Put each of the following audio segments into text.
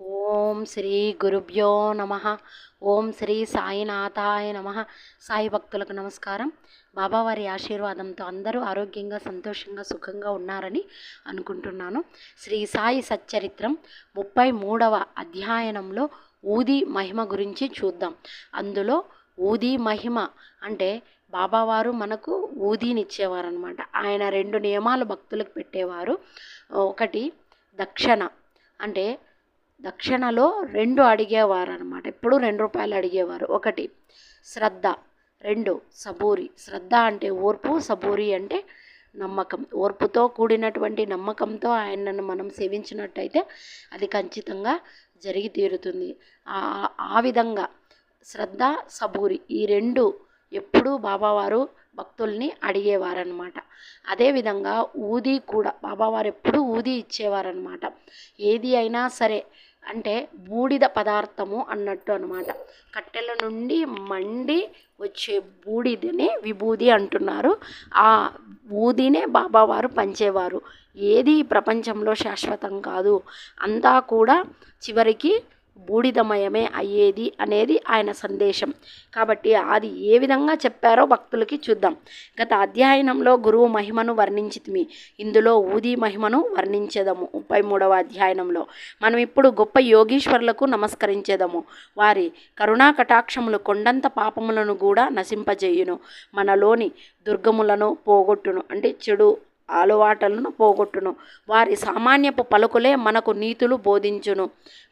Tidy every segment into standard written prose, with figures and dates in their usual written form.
ఓం శ్రీ గురుభ్యో నమ. ఓం శ్రీ సాయినాథాయ నమ. సాయి భక్తులకు నమస్కారం. బాబావారి ఆశీర్వాదంతో అందరూ ఆరోగ్యంగా, సంతోషంగా, సుఖంగా ఉన్నారని అనుకుంటున్నాను. శ్రీ సాయి సచ్చరిత్రం 33వ అధ్యయనంలో ఊది మహిమ గురించి చూద్దాం. అందులో ఊది మహిమ అంటే బాబావారు మనకు ఊదినిచ్చేవారనమాట. ఆయన 2 నియమాలు భక్తులకు పెట్టేవారు. ఒకటి దక్షిణ, అంటే దక్షిణలో 2 అడిగేవారు అనమాట. ఎప్పుడు 2 రూపాయలు అడిగేవారు. ఒకటి శ్రద్ధ, 2 సబూరి. శ్రద్ధ అంటే ఓర్పు, సబూరి అంటే నమ్మకం. ఓర్పుతో కూడినటువంటి నమ్మకంతో ఆయనను మనం సేవించినట్టయితే అది ఖచ్చితంగా జరిగి తీరుతుంది. ఆ విధంగా శ్రద్ధ, సబూరి ఈ 2 ఎప్పుడూ బాబావారు భక్తుల్ని అడిగేవారనమాట. అదేవిధంగా ఊది కూడా బాబావారు ఎప్పుడూ ఊది ఇచ్చేవారనమాట. ఏది అయినా సరే, అంటే బూడిద పదార్థము అన్నట్టు అనమాట. కట్టెల నుండి మండి వచ్చే బూడిదని విభూది అంటున్నారు. ఆ ఊదినే బాబావారు పంచేవారు. ఏది ప్రపంచంలో శాశ్వతం కాదు, అంతా కూడా చివరికి బూడిదమయమే అయ్యేది అనేది ఆయన సందేశం. కాబట్టి అది ఏ విధంగా చెప్పారో భక్తులకి చూద్దాం. గత అధ్యయనంలో గురువు మహిమను వర్ణించితిమి. ఇందులో ఊది మహిమను వర్ణించేదము. 33వ అధ్యయనంలో మనం ఇప్పుడు గొప్ప యోగీశ్వరులకు నమస్కరించేదము. వారి కరుణా కటాక్షములు కొండంత పాపములను కూడా నశింపజేయును, మనలోని దుర్గములను పోగొట్టును, అంటే చెడు అలవాట్లను పోగొట్టును. వారి సామాన్యపు పలుకులే మనకు నీతులు బోధించును.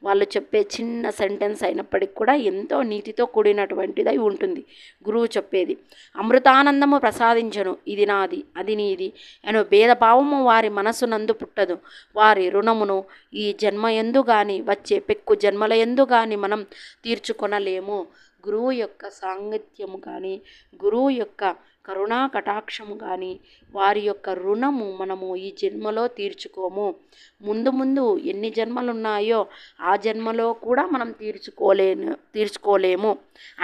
వాళ్ళు చెప్పే చిన్న సెంటెన్స్ అయినప్పటికీ కూడా ఎంతో నీతితో కూడినటువంటిదై ఉంటుంది గురువు చెప్పేది. అమృతానందము ప్రసాదించను, ఇది నాది అది నీది అను భేదభావము వారి మనసునందు పుట్టదు. వారి రుణమును ఈ జన్మయందు కానీ వచ్చే పెక్కు జన్మల యందు కానీ మనం తీర్చుకొనలేము. గురువు యొక్క సాంగత్యము కానీ, గురువు యొక్క కరుణా కటాక్షము కానీ, వారి యొక్క రుణము మనము ఈ జన్మలో తీర్చుకోము. ముందు ముందు ఎన్ని జన్మలు ఉన్నాయో ఆ జన్మలో కూడా మనం తీర్చుకోలేము.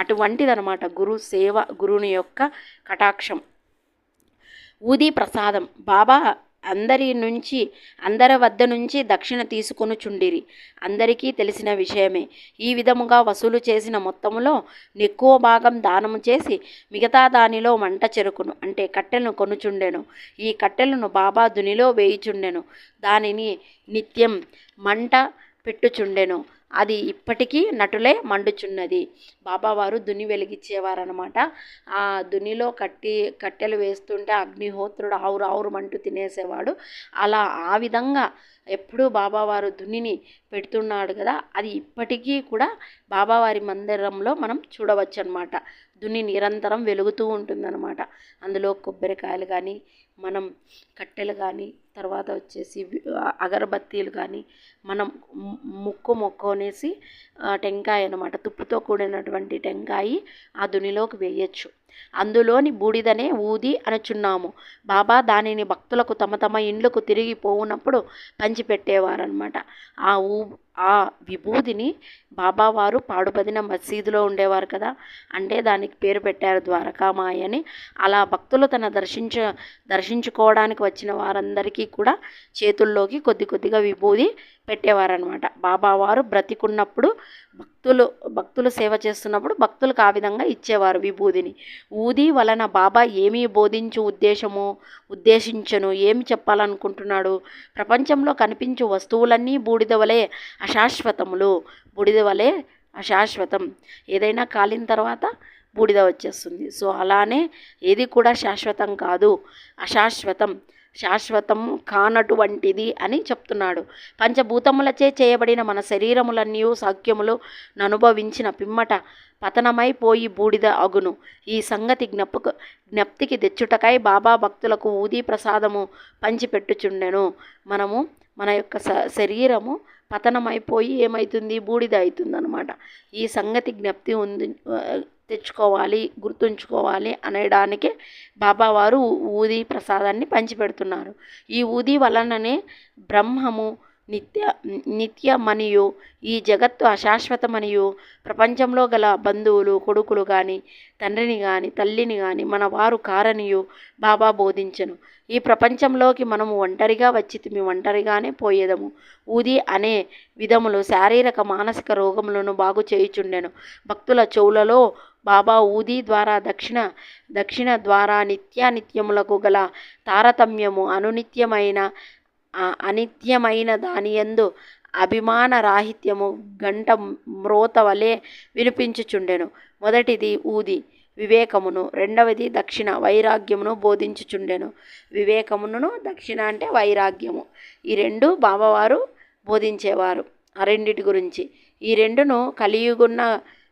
అటువంటిదనమాట గురు సేవ, గురుని యొక్క కటాక్షం. ఊది ప్రసాదం. బాబా అందరి వద్ద నుంచి దక్షిణ తీసుకొనుచుండిరి. అందరికీ తెలిసిన విషయమే. ఈ విధముగా వసూలు చేసిన మొత్తములో ఎక్కువ భాగం దానము చేసి మిగతా దానిలో మంట చెరుకును, అంటే కట్టెలను కొనుచుండెను. ఈ కట్టెలను బాబా దునిలో వేయుచుండెను. దానిని నిత్యం మంట పెట్టుచుండెను. అది ఇప్పటికీ నటులే మండుచున్నది. బాబావారు దుని వెలిగించేవారనమాట. ఆ దునిలో కట్టెలు వేస్తుంటే అగ్నిహోత్రుడు ఆవురుమంటూ తినేసేవాడు. అలా ఆ విధంగా ఎప్పుడూ బాబావారు దునిని పెడుతున్నాడు కదా, అది ఇప్పటికీ కూడా బాబావారి మందిరంలో మనం చూడవచ్చు అనమాట. దుని నిరంతరం వెలుగుతూ ఉంటుందన్నమాట. అందులో కొబ్బరికాయలు కానీ, మనం కట్టెలు కానీ, తర్వాత వచ్చేసి అగరబత్తీలు కానీ, మనం మొక్కునేసి టెంకాయ అనమాట, తుప్పుతో కూడినటువంటి టెంకాయ ఆ దునిలోకి వేయచ్చు. అందులోని బూడిదనే ఊది అనుచున్నాము. బాబా దానిని భక్తులకు తమ తమ ఇండ్లకు తిరిగి పోవునప్పుడు పంచిపెట్టేవారనమాట. ఆ విభూదిని బాబావారు పాడుపదిన మసీదులో ఉండేవారు కదా, అంటే దానికి పేరు పెట్టారు ద్వారకామాయి అని. అలా భక్తులు దర్శించుకోవడానికి వచ్చిన వారందరికీ కూడా చేతుల్లోకి కొద్దిగా విభూది పెట్టేవారనమాట. బాబావారు బ్రతికున్నప్పుడు భక్తులు సేవ చేస్తున్నప్పుడు భక్తులకు ఆ విధంగా ఇచ్చేవారు విభూదిని. ఊది వలన బాబా ఏమీ ఉద్దేశించను, ఏమి చెప్పాలనుకుంటున్నాడు? ప్రపంచంలో కనిపించు వస్తువులన్నీ బూడిద వలె అశాశ్వతములు. బూడిద వలె అశాశ్వతం. ఏదైనా కాలిన తర్వాత బూడిద వచ్చేస్తుంది. సో అలానే ఏది కూడా శాశ్వతం కాదు, అశాశ్వతం, శాశ్వతం కానటువంటిది అని చెప్తున్నాడు. పంచభూతములచే చేయబడిన మన శరీరములన్నీ సాఖ్యములు అనుభవించిన పిమ్మట పతనమైపోయి బూడిద అగును. ఈ సంగతి జ్ఞప్తికి తెచ్చుటకై బాబా భక్తులకు ఊది ప్రసాదము పంచిపెట్టుచుండెను. మన యొక్క శరీరము పతనమైపోయి ఏమవుతుంది? బూడిద అవుతుంది అనమాట. ఈ సంగతి జ్ఞప్తి తెచ్చుకోవాలి, గుర్తుంచుకోవాలి అనడానికి బాబావారు ఊది ప్రసాదాన్ని పంచిపెడుతున్నారు. ఈ ఊది వలననే బ్రహ్మము నిత్యమనియు ఈ జగత్తు అశాశ్వతమనియు ప్రపంచంలో గల బంధువులు కొడుకులు కానీ తండ్రిని కానీ తల్లిని కానీ మన వారు కారనియు బాబా బోధించెను. ఈ ప్రపంచంలోకి మనము ఒంటరిగా వచ్చితిమి, ఒంటరిగానే పోయేదము. ఊది అనే విధములు శారీరక మానసిక రోగములను బాగు చేయుచుండెను. భక్తుల చెవులలో బాబా ఊది ద్వారా దక్షిణ ద్వారా నిత్యానిత్యములకు గల తారతమ్యము అనిత్యమైన దానియందు అభిమాన రాహిత్యము గంట మ్రోత వలె వినిపించుచుండెను. మొదటిది ఊది వివేకమును, రెండవది దక్షిణ వైరాగ్యమును బోధించుచుండెను. వివేకమును, దక్షిణ అంటే వైరాగ్యము, ఈ రెండు బాబావారు బోధించేవారు. ఆ రెండిటి గురించి. ఈ రెండును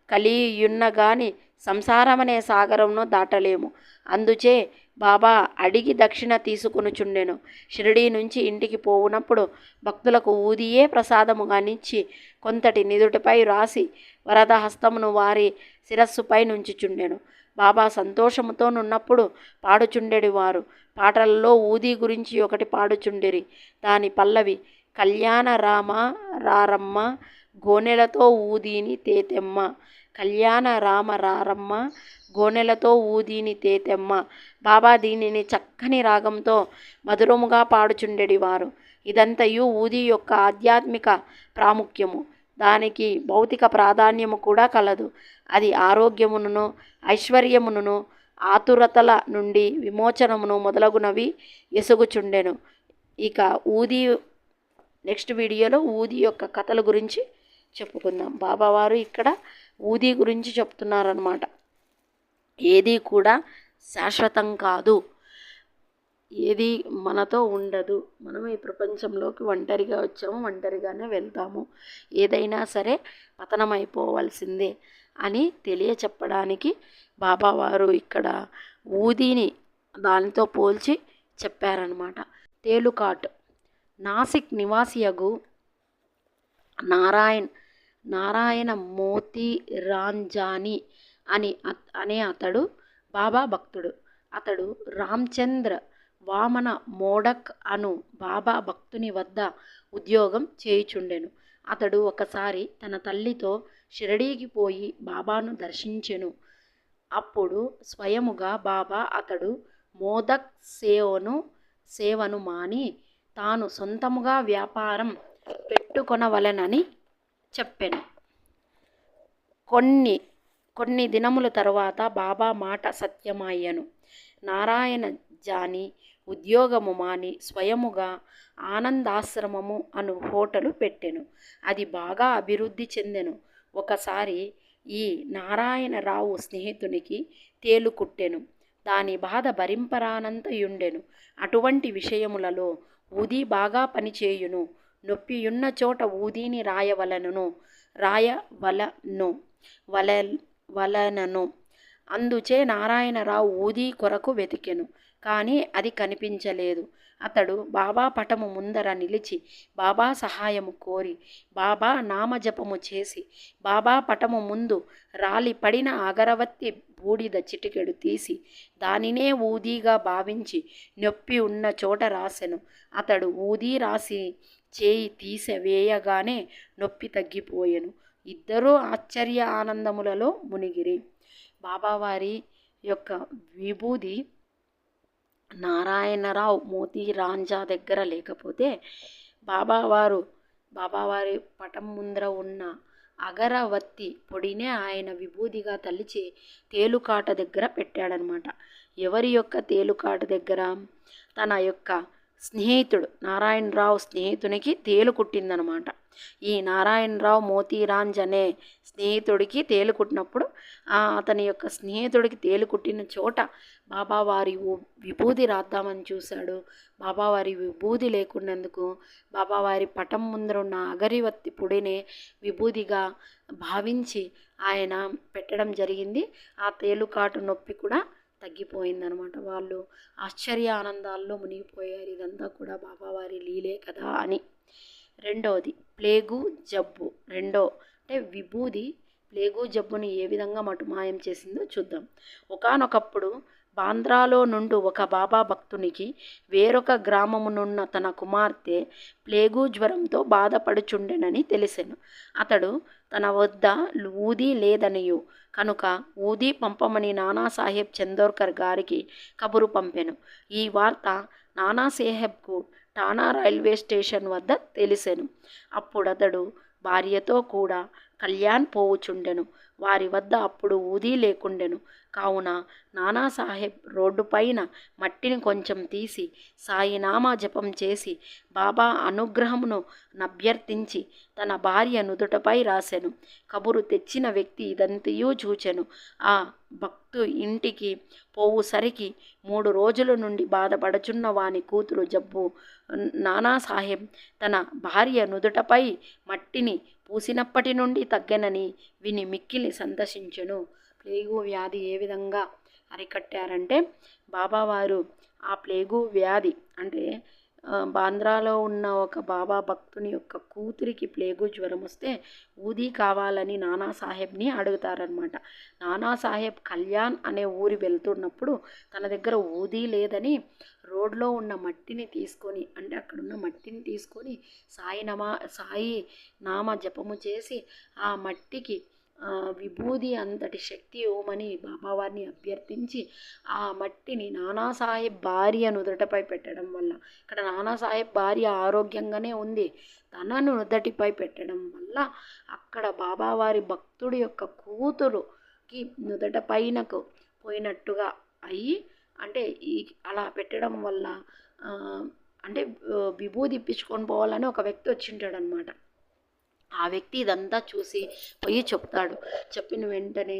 కలియున్న గాని సంసారమనే సాగరమును దాటలేము. అందుచే బాబా అడిగి దక్షిణ తీసుకొనుచుండెను. షిరిడీ నుంచి ఇంటికి పోవునప్పుడు భక్తులకు ఊదియే ప్రసాదముగా నిచ్చి కొంతటి నిదుటిపై రాసి వరదహస్తమును వారి శిరస్సుపై నుంచుచుండెను. బాబా సంతోషముతో నున్నప్పుడు పాడుచుండెడివారు. పాటలలో ఊది గురించి ఒకటి పాడుచుండిరి. దాని పల్లవి: కళ్యాణ రామ రారమ్మ గోనెలతో ఊదిని తేతెమ్మ, కళ్యాణ రామ రారమ్మ గోనెలతో ఊదిని తేతెమ్మ. బాబా దీనిని చక్కని రాగంతో మధురముగా పాడుచుండెడివారు. ఇదంతయు ఊది యొక్క ఆధ్యాత్మిక ప్రాముఖ్యము. దానికి భౌతిక ప్రాధాన్యము కూడా కలదు. అది ఆరోగ్యమును, ఐశ్వర్యమును, ఆతురతల నుండి విమోచనమును మొదలగునవి ఎసుగుచుండెను. ఇక ఊది నెక్స్ట్ వీడియోలో ఊది యొక్క కథల గురించి చెప్పుకుందాం. బాబావారు ఇక్కడ ఊది గురించి చెప్తున్నారన్నమాట. ఏది కూడా శాశ్వతం కాదు, ఏది మనతో ఉండదు. మనం ఈ ప్రపంచంలోకి ఒంటరిగా వచ్చాము, ఒంటరిగానే వెళ్తాము. ఏదైనా సరే పతనమైపోవలసిందే అని తెలియచెప్పడానికి బాబావారు ఇక్కడ ఊదిని దానితో పోల్చి చెప్పారనమాట. తేలుకాట్ నాసిక్ నివాసియగు నారాయణ మోతీరాంజాని అనే అతడు బాబా భక్తుడు. అతడు రామ్చంద్ర వామన మోడక్ అను బాబా భక్తుని వద్ద ఉద్యోగం చేయుచుండెను. అతడు ఒకసారి తన తల్లితో షిరిడీకి పోయి బాబాను దర్శించెను. అప్పుడు స్వయముగా బాబా అతడు మోదక్ సేవను మాని తాను సొంతముగా వ్యాపారం పెట్టుకొనవలెనని చెప్పెను. కొన్ని దినముల తరువాత బాబా మాట సత్యమయ్యను. నారాయణ జాని ఉద్యోగము మాని స్వయముగా ఆనందాశ్రమము అను హోటలు పెట్టెను. అది బాగా అభివృద్ధి చెందెను. ఒకసారి ఈ నారాయణరావు స్నేహితునికి తేలు కుట్టెను. దాని బాధ భరింపరానంతయుండెను. అటువంటి విషయములలో ఊది బాగా పనిచేయును. నొప్పియున్న చోట ఊదిని రాయవలనను. అందుచే నారాయణరావు ఊది కొరకు వెతికెను. కానీ అది కనిపించలేదు. అతడు బాబా పటము ముందర నిలిచి బాబా సహాయము కోరి బాబా నామజపము చేసి బాబా పటము ముందు రాలి పడిన అగరవత్తి బూడిద చిటికెడు తీసి దానినే ఊదిగా భావించి నొప్పి ఉన్న చోట రాసెను. అతడు ఊది రాసి చేయి తీసివేయగానే నొప్పి తగ్గిపోయెను. ఇద్దరూ ఆశ్చర్య ఆనందములలో మునిగిరి. బాబావారి యొక్క విభూది నారాయణరావు మోతీరాంజా దగ్గర లేకపోతే బాబావారి పటం ముందర ఉన్న అగరవత్తి పొడినే ఆయన విభూదిగా తలిచి తేలుకాట దగ్గర పెట్టాడనమాట. ఎవరి యొక్క తేలుకాట దగ్గర? తన యొక్క స్నేహితుడు నారాయణరావు స్నేహితునికి తేలు కుట్టిందనమాట. ఈ నారాయణరావు మోతీరాంజ్ అనే స్నేహితుడికి తేలు కుట్టినప్పుడు అతని యొక్క స్నేహితుడికి తేలు కుట్టిన చోట బాబావారి విభూది రాద్దామని చూశాడు. బాబావారి విభూది లేకున్నందుకు బాబావారి పటం ముందర ఉన్న అగరవత్తి పొడినే విభూదిగా భావించి ఆయన పెట్టడం జరిగింది. ఆ తేలుకాటు నొప్పి కూడా తగ్గిపోయిందనమాట. వాళ్ళు ఆశ్చర్య ఆనందాల్లో మునిగిపోయారు. ఇదంతా కూడా బాబావారి లీలే కదా అని. రెండవది ప్లేగు జబ్బు. అంటే విభూది ప్లేగు జబ్బుని ఏ విధంగా మటుమాయం చేసిందో చూద్దాం. ఒకానొకప్పుడు బాంద్రాలో నుండి ఒక బాబా భక్తునికి వేరొక గ్రామమునున్న తన కుమార్తె ప్లేగు జ్వరంతో బాధపడుచుండెనని తెలిసెను. అతడు తన వద్ద ఊదీ లేదనియు కనుక ఊదీ పంపమని నానాసాహెబ్ చందోర్కర్ గారికి కబురు పంపెను. ఈ వార్త నానాసాహెబ్కు ఠాణా రైల్వే స్టేషన్ వద్ద తెలిసెను. అప్పుడతడు భార్యతో కూడా కళ్యాణ్ పోవుచుండెను. వారి వద్ద అప్పుడు ఊదీ లేకుండెను. కావున నానాసాహెబ్ రోడ్డుపైన మట్టిని కొంచెం తీసి సాయినామా జపం చేసి బాబా అనుగ్రహమును నభ్యర్థించి తన భార్య నుదుటపై రాసెను. కబురు తెచ్చిన వ్యక్తి ఇదంతయూ చూచెను. ఆ భక్తు ఇంటికి పోవుసరికి 3 రోజుల నుండి బాధపడుచున్న వాని కూతురు జబ్బు నానాసాహెబ్ తన భార్య నుదుటపై మట్టిని పూసినప్పటి నుండి తగ్గనని విని మిక్కిలి సంతసించెను. ప్లేగు వ్యాధి ఏ విధంగా అరికట్టారంటే, బాబావారు ఆ ప్లేగు వ్యాధి అంటే బాంద్రాలో ఉన్న ఒక బాబా భక్తుని యొక్క కూతురికి ప్లేగు జ్వరం వస్తే ఊదీ కావాలని నానాసాహెబ్ని అడుగుతారనమాట. నానాసాహెబ్ కళ్యాణ్ అనే ఊరి వెళ్తున్నప్పుడు తన దగ్గర ఊదీ లేదని రోడ్లో ఉన్న మట్టిని తీసుకొని, అంటే అక్కడున్న మట్టిని తీసుకొని సాయి నామ జపము చేసి ఆ మట్టికి విభూది అంతటి శక్తి ఇవ్వమని బాబావారిని అభ్యర్థించి ఆ మట్టిని నానాసాహెబ్ భార్య నుదుటపై పెట్టడం వల్ల, ఇక్కడ నానాసాహెబ్ భార్య ఆరోగ్యంగానే ఉంది, తనను నుదటిపై పెట్టడం వల్ల అక్కడ బాబావారి భక్తుడి యొక్క కూతురుకి నుదట పైనకు పోయినట్టుగా అయ్యి, అంటే అలా పెట్టడం వల్ల అంటే విభూది ఇప్పించుకొని పోవాలని ఒక వ్యక్తి వచ్చింటాడనమాట. ఆ వ్యక్తి ఇదంతా చూసి పోయి చెప్తాడు. చెప్పిన వెంటనే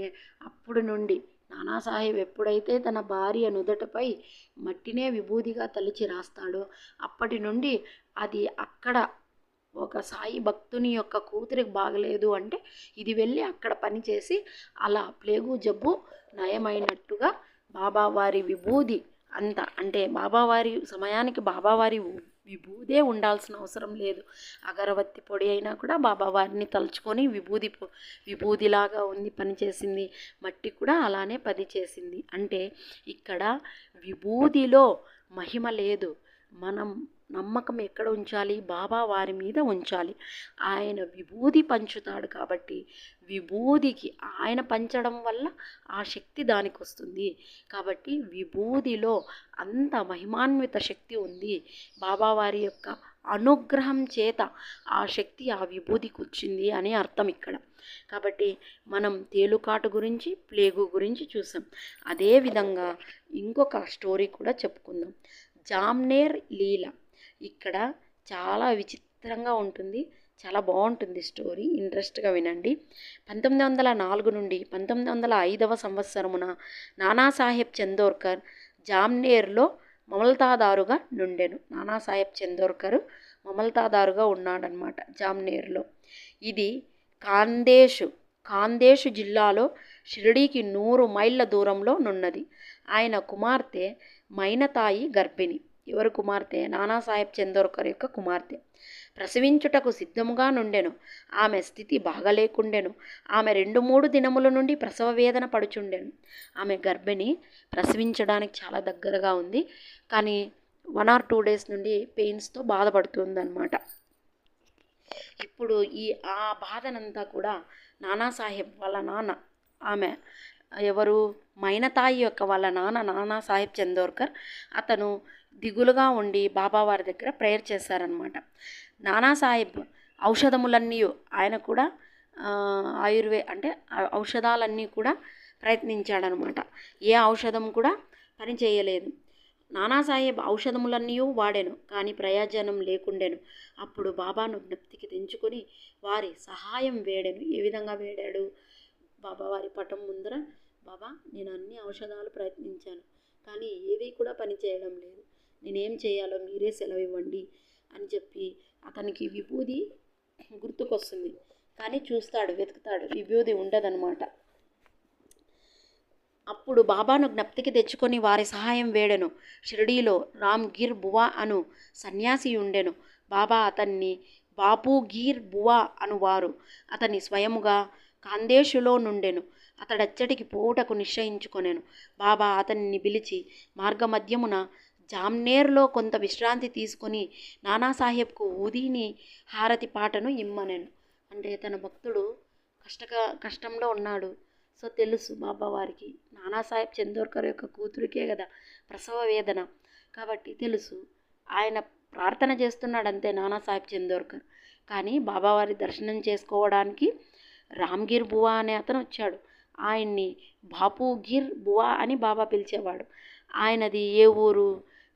అప్పుడు నుండి నానాసాహెబ్ ఎప్పుడైతే తన భార్య నుదటపై మట్టినే విభూదిగా తలిచి రాస్తాడో అప్పటి నుండి అది అక్కడ ఒక సాయి భక్తుని యొక్క కూతురికి బాగలేదు అంటే ఇది వెళ్ళి అక్కడ పనిచేసి అలా ప్లేగు జబ్బు నయమైనట్టుగా బాబావారి విభూది అంత, అంటే బాబావారి సమయానికి బాబావారి విభూదే ఉండాల్సిన అవసరం లేదు. అగరవత్తి పొడి అయినా కూడా బాబావారిని తలుచుకొని విభూదిలాగా ఉంది పనిచేసింది. మట్టి కూడా అలానే పనిచేసింది. అంటే ఇక్కడ విభూదిలో మహిమ లేదు. మనం నమ్మకం ఎక్కడ ఉంచాలి? బాబా వారి మీద ఉంచాలి. ఆయన విభూది పంచుతాడు కాబట్టి విభూదికి ఆయన పంచడం వల్ల ఆ శక్తి దానికి వస్తుంది. కాబట్టి విభూదిలో అంత మహిమాన్విత శక్తి ఉంది. బాబావారి యొక్క అనుగ్రహం చేత ఆ శక్తి ఆ విభూదికి వచ్చింది అని అర్థం ఇక్కడ. కాబట్టి మనం తేలుకాటు గురించి ప్లేగు గురించి చూసాం. అదేవిధంగా ఇంకొక స్టోరీ కూడా చెప్పుకుందాం. జామ్నేర్ లీల. ఇక్కడ చాలా విచిత్రంగా ఉంటుంది, చాలా బాగుంటుంది స్టోరీ, ఇంట్రెస్ట్గా వినండి. 1904 నుండి 1905 సంవత్సరమున నానాసాహెబ్ చందోర్కర్ జామ్నేర్లో మమల్తాదారుగా నుండెను. నానాసాహెబ్ చందోర్కర్ మమల్తాదారుగా ఉన్నాడనమాట జామ్నేర్లో. ఇది ఖాందేశ్ జిల్లాలో షిరిడీకి 100 మైళ్ళ దూరంలో నున్నది. ఆయన కుమార్తె మైనతాయి గర్భిణి. ఎవరు కుమార్తె? నానాసాహెబ్ చందోర్కర్ యొక్క కుమార్తె. ప్రసవించుటకు సిద్ధముగా నుండెను. ఆమె స్థితి బాగలేకుండెను. ఆమె 2-3 దినముల నుండి ప్రసవ వేదన పడుచుండెను. ఆమె గర్భిణి, ప్రసవించడానికి చాలా దగ్గరగా ఉంది, కానీ 1 or 2 days నుండి పెయిన్స్తో బాధపడుతుందన్నమాట. ఇప్పుడు ఆ బాధనంతా కూడా నానాసాహెబ్ వాళ్ళ నాన్న, ఆమె ఎవరు? మైనతాయి యొక్క వాళ్ళ నాన్న నానాసాహెబ్ చందోర్కర్, అతను దిగులుగా ఉండి బాబావారి దగ్గర ప్రేయర్ చేశారనమాట. నానాసాహెబ్ ఔషధములన్నీ ఆయన కూడా అంటే ఔషధాలన్నీ కూడా ప్రయత్నించాడనమాట. ఏ ఔషధం కూడా పని చేయలేదు. నానాసాహెబ్ ఔషధములన్నీ వాడాను, కానీ ప్రయోజనం లేకుండెను. అప్పుడు బాబాను జ్ఞప్తికి తెంచుకొని వారి సహాయం వేడాను. ఏ విధంగా వేడాడు? బాబావారి పటం ముందర, బాబా నేను అన్ని ఔషధాలు ప్రయత్నించాను, కానీ ఏది కూడా పని చేయడం లేదు, నేనేం చేయాలో మీరే సెలవు ఇవ్వండి అని చెప్పి అతనికి విభూది గుర్తుకొస్తుంది, కానీ చూస్తాడు, వెతుకుతాడు, విభూది ఉండదన్నమాట. అప్పుడు బాబాను జ్ఞప్తికి తెచ్చుకొని వారి సహాయం వేడెను. షిరిడీలో రామ్గిర్ బువా అను సన్యాసి ఉండెను. బాబా అతన్ని బాపుగీర్ బువా అనువారు. అతన్ని స్వయముగా కాందేశులో నుండెను. అతడచ్చటికి పోవుటకు నిశ్చయించుకొనెను. బాబా అతనిని పిలిచి మార్గమధ్యమున జామ్నేర్లో కొంత విశ్రాంతి తీసుకొని నానాసాహెబ్కు ఊదీని హారతి పాటను ఇమ్మనెను. అంటే తన భక్తుడు కష్టంలో ఉన్నాడు. సో తెలుసు బాబావారికి నానాసాహెబ్ చందోర్కర్ యొక్క కూతురికే కదా ప్రసవ వేదన, కాబట్టి తెలుసు. ఆయన ప్రార్థన చేస్తున్నాడు అంతే నానాసాహెబ్ చందోర్కర్. కానీ బాబావారి దర్శనం చేసుకోవడానికి రామ్గిర్ బువా అనే అతను వచ్చాడు. ఆయన్ని బాపుగిర్ బువా అని బాబా పిలిచేవాడు. ఆయనది ఏ ఊరు?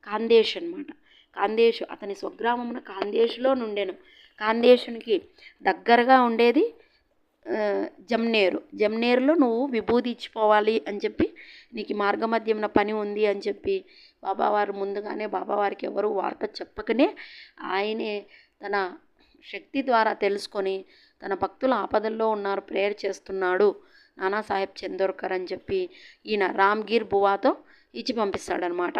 కాందేశ్ అనమాట. కాందేశ్ అతని స్వగ్రామమున కాందేశ్లో నుండెను. కాందేశునికి దగ్గరగా ఉండేది జమ్నేరు. జమ్నేరులో నువ్వు విభూది ఇచ్చిపోవాలి అని చెప్పి, నీకు మార్గమధ్యమున పని ఉంది అని చెప్పి బాబావారు ముందుగానే, బాబావారికి ఎవరు వార్త చెప్పకనే ఆయనే తన శక్తి ద్వారా తెలుసుకొని తన భక్తుల ఆపదల్లో ఉన్నారు, ప్రేయర్ చేస్తున్నాడు నానాసాహెబ్ చందోర్కర్ అని చెప్పి ఈయన రామ్గిర్ బువాతో ఇచ్చి పంపిస్తాడనమాట.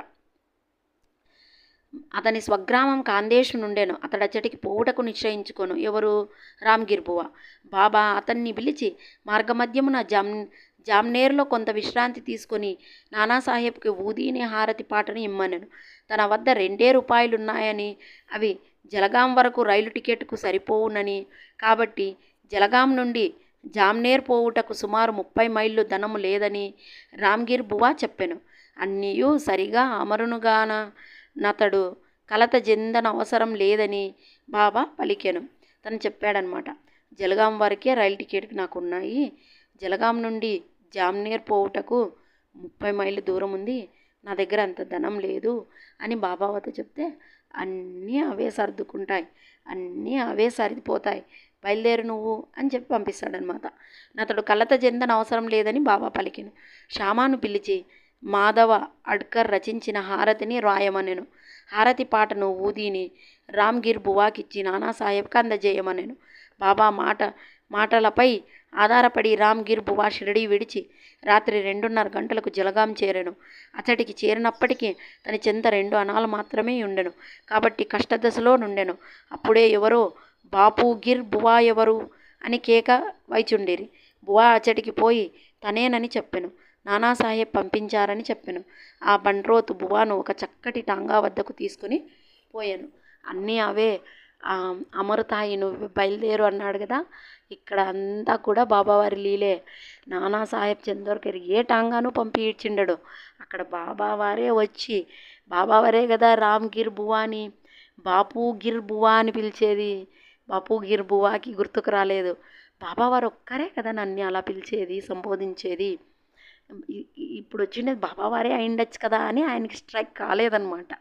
అతని స్వగ్రామం కాందేశు నుండెను. అతడచ్చటికి పోవుటకు నిశ్చయించుకొను. ఎవరు? రామ్గిర్ బువా. బాబా అతన్ని పిలిచి మార్గమధ్యమున జామ్నేర్లో కొంత విశ్రాంతి తీసుకొని నానాసాహెబ్కి ఊదీని హారతి పాటను ఇమ్మనెను. తన వద్ద 2 రూపాయలున్నాయని, అవి జలగాం వరకు రైలు టికెట్కు సరిపోవునని, కాబట్టి జలగాం నుండి జామ్నేర్ పోవుటకు సుమారు 30 మైళ్ళు ధనము లేదని రామ్గిర్ బువా చెప్పెను. అన్నీయూ సరిగా అమరునుగాన నతడు కలత చెందనవసరం లేదని బాబా పలికెను. తను చెప్పాడనమాట, జలగాం వరకే రైలు టికెట్కి నాకు ఉన్నాయి, జలగాం నుండి జామ్నేర్ పోవుటకు 30 మైళ్ళు దూరం ఉంది, నా దగ్గర అంత ధనం లేదు అని బాబావతో చెప్తే, అన్నీ అవే సర్దుకుంటాయి, అన్నీ అవే సరిపోతాయి, బయలుదేరు నువ్వు అని చెప్పి పంపిస్తాడనమాట. అతడు కలత చెందన అవసరం లేదని బాబా పలికెను. శ్యామాను పిలిచి మాధవ అడ్కర్ రచించిన హారతిని రాయమనెను. హారతి పాటను ఊదీని రామ్గిర్ బువాకిచ్చి నానాసాహెబ్కి అందజేయమనెను. బాబా మాటలపై ఆధారపడి రామ్గిర్ బువా షిరిడీ విడిచి రాత్రి 2:30 గంటలకు జలగాం చేరెను. అతడికి చేరినప్పటికీ తన చెంత 2 అణాలు మాత్రమే ఉండెను, కాబట్టి కష్టదశలో నుండెను. అప్పుడే ఎవరో బాపుగిర్ బువా ఎవరు అని కేక వైచుండిరి. బువా అచ్చటికి పోయి తనేనని చెప్పెను. నానాసాహెబ్ పంపించారని చెప్పెను. ఆ బండ్రోతు బువాను ఒక చక్కటి టాంగా వద్దకు తీసుకుని పోయాను. అన్నీ అవే అమరుతాయి, నువ్వు బయలుదేరు అన్నాడు కదా. ఇక్కడ అంతా కూడా బాబావారి లీలే. నానాసాహెబ్ చందోర్కర్ ఏ టాంగాను పంపి ఇచ్చిండడు. అక్కడ బాబావారే వచ్చి, బాబావారే కదా రామ్గిర్ బువాని బాపుగిర్ బువా అని పిలిచేది. బాపుగిర్ బువాకి గుర్తుకు రాలేదు. బాబావారు ఒక్కరే కదా నన్ను అలా పిలిచేది, సంబోధించేది. ఇప్పుడు వచ్చినది బాబావారే అయిండొచ్చు కదా అని ఆయనకి స్ట్రైక్ కాలేదన్నమాట.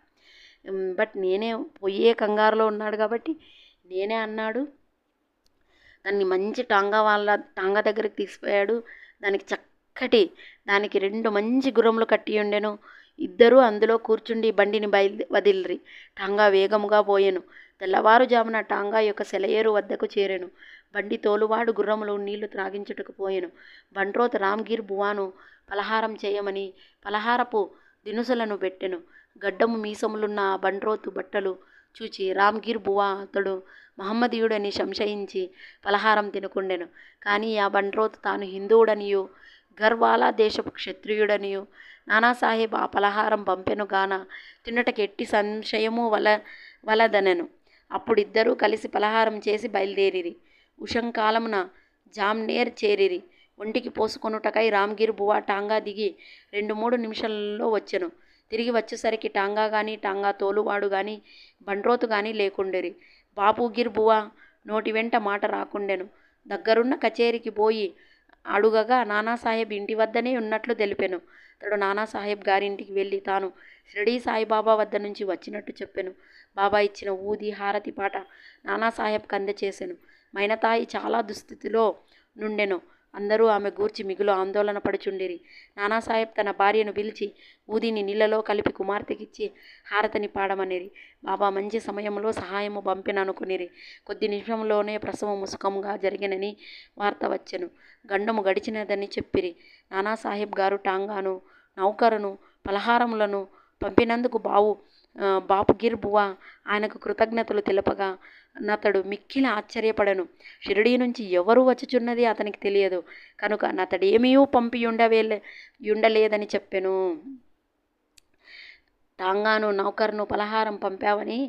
బట్ నేనే పోయే కంగారులో ఉన్నాడు కాబట్టి నేనే అన్నాడు. దాన్ని మంచి టాంగా దగ్గరికి తీసుకుపోయాడు. దానికి 2 మంచి గుర్రములు కట్టి ఉండెను. ఇద్దరూ అందులో కూర్చుండి బండిని వదిలిరి. టాంగా వేగముగా పోయెను. తెల్లవారుజామున టాంగా యొక్క సెలయేరు వద్దకు చేరెను. బండి తోలువాడు గుర్రములు నీళ్లు త్రాగించుటకు పోయెను. బండ్రోత్ రామ్గిర్ బువాను పలహారం చేయమని పలహారపు దినుసులను పెట్టెను. గడ్డము మీసములున్న ఆ బండ్రోతు బట్టలు చూచి రామ్గిర్ బువా అతడు మహమ్మదీయుడని సంశయించి పలహారం తినకుండెను. కానీ ఆ బండ్రోతు తాను హిందువుడనియు గర్వాలా దేశపు క్షత్రియుడనియు నానాసాహెబ్ ఆ పలహారం పంపెను గాన తిన్నటకు ఎట్టి సంశయము వలదనెను. అప్పుడిద్దరూ కలిసి పలహారం చేసి బయలుదేరిరి. ఉషంకాలమున జామ్నేర్ చేరిరి. ఒంటికి పోసుకొనుటకై రామ్గిర్ బువా టాంగా దిగి 2-3 నిమిషాలలో వచ్చెను. తిరిగి వచ్చేసరికి టాంగా కానీ టాంగా తోలువాడు కానీ బండ్రోతు కానీ లేకుండెరి. బాపుగిర్ బువా నోటి వెంట మాట రాకుండెను. దగ్గరున్న కచేరికి పోయి అడుగగా నానాసాహెబ్ ఇంటి వద్దనే ఉన్నట్లు తెలిపెను. అతడు నానాసాహెబ్ గారింటికి వెళ్ళి తాను షిరిడీ సాయిబాబా వద్ద నుంచి వచ్చినట్టు చెప్పెను. బాబా ఇచ్చిన ఊది హారతి పాట నానాసాహెబ్కి అందచేసెను. మైనతాయి చాలా దుస్థితిలో నుండెను. అందరూ ఆమె గూర్చి మిగులు ఆందోళన పడుచుండిరి. నానాసాహెబ్ తన భార్యను పిలిచి ఊదిని నీళ్లలో కలిపి కుమార్తెకిచ్చి హారతిని పాడమనిరి. బాబా మంచి సమయంలో సహాయము పంపిననుకునిరి. కొద్ది నిమిషంలోనే ప్రసవము సుఖముగా జరిగినని వార్త వచ్చెను. గండము గడిచినదని చెప్పిరి. నానాసాహెబ్ గారు టాంగాను నౌకరును పలహారములను పంపినందుకు బాపుగిర్ బువా ఆయనకు కృతజ్ఞతలు తెలుపగా నతడు మిక్కిలి ఆశ్చర్యపడను. షిరిడీ నుంచి ఎవరు వచ్చుచున్నది అతనికి తెలియదు కనుక నతడేమీ యుండలేదని చెప్పెను. టాంగాను నౌకర్ను పలహారం పంపావని